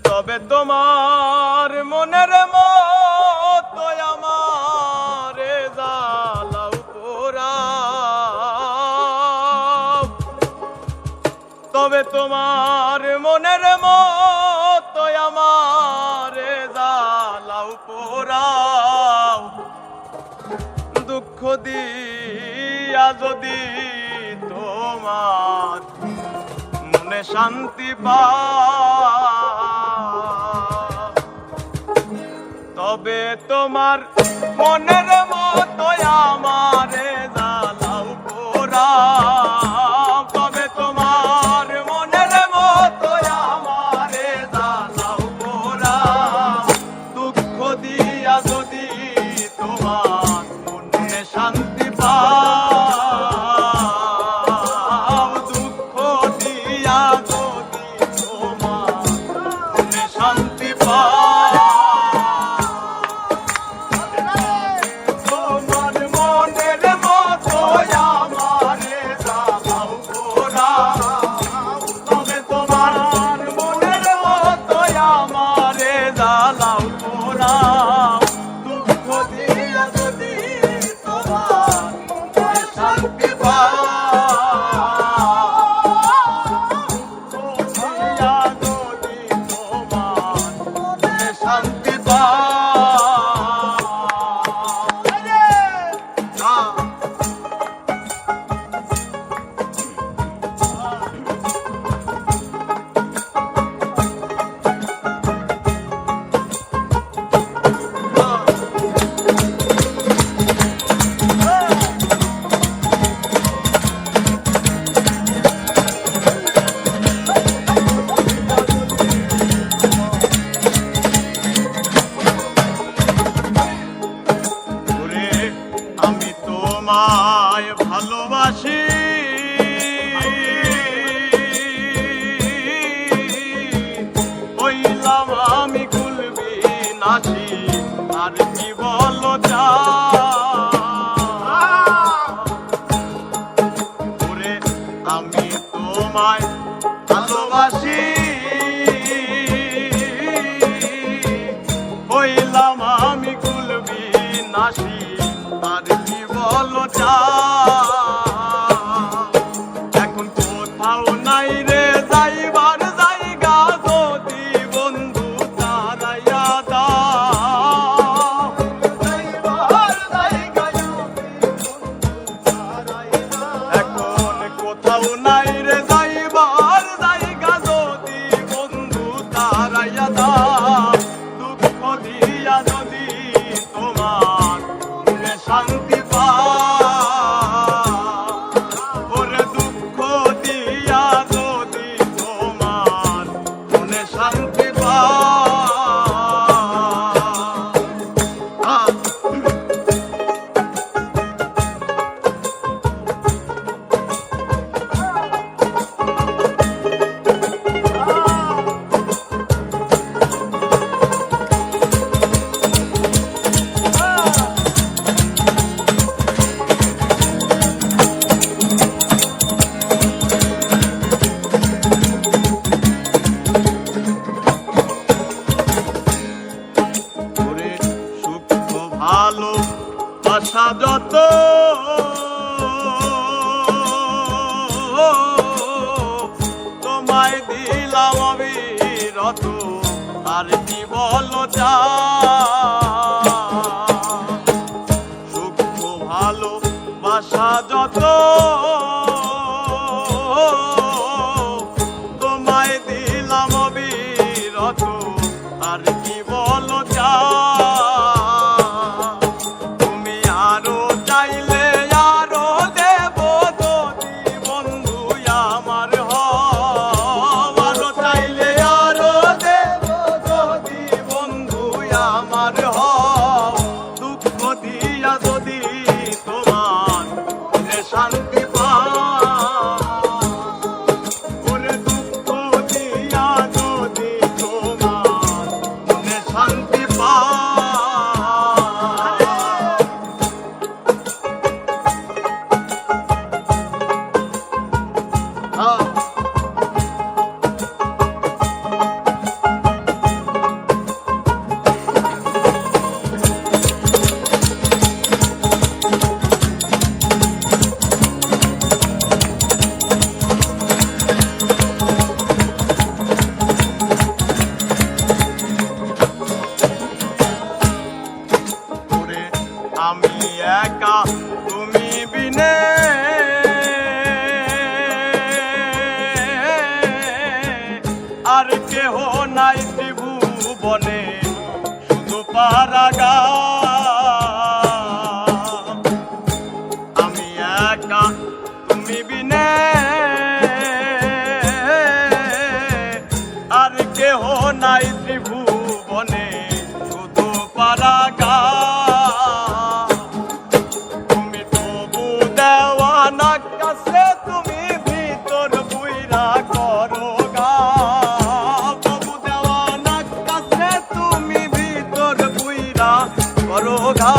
তবে তোমার মনের মতো আমার জ্বালাও পোড়াও, তবে তোমার মনের মতো আমার জ্বালাও পোড়াও। দুঃখ দিয়া যদি তোমার মনে শান্তি পাও, তবে তোমার মনের মতো আমারে জ্বালাও পোড়াও, তবে তোমার মনের মতো আমারে জ্বালাও পোড়াও। দুঃখ দিয়া যদি তোমার মনে শান্তি পাও, দুঃখ দিয়া যদি তোমার মনে শান্তি পাও, তোমায় ভালোবাসি হইলাম আমি কুলবি নাচি, আর কি বলো ওরে আমি তোমায় ভালোবাসি হইলাম আমি কুলবি নাচি, আর কি বলো এখন কোথাও নাই রে যাইবার জায়গা, যদি বন্ধু তারাইয়া দাও, এখন কোথাও নাই রে যাইবার জায়গা, যদি বন্ধু তারাইয়া দাও। দুঃখ দিয়া যদি তোমার শান্তি পাও, ওরে দুঃখ দিয়া যদি তোমার মনে শান্তি পাও, ভালোবাসা যত তোমায় দিলাম অবিরত, আর কি বলো সুখ ভালোবাসা যত তোমায় দিলাম অবিরত, আর কি বলো শান্তি পাও, ওরে দুঃখ দিয়া যদি তোমার মনে ত্রিভুবনে শুধু পারাগার। আমি একা তুমি বিনে আর কেহ নাই ত্রিভুবনে শুধু পারাগার। তুমি তবু দেওয়ানা কাছে তুমি ভিতর বুইরা করো গা। তবু দেওয়ানা কাছে তুমি ভিতর বুইরা করো গা।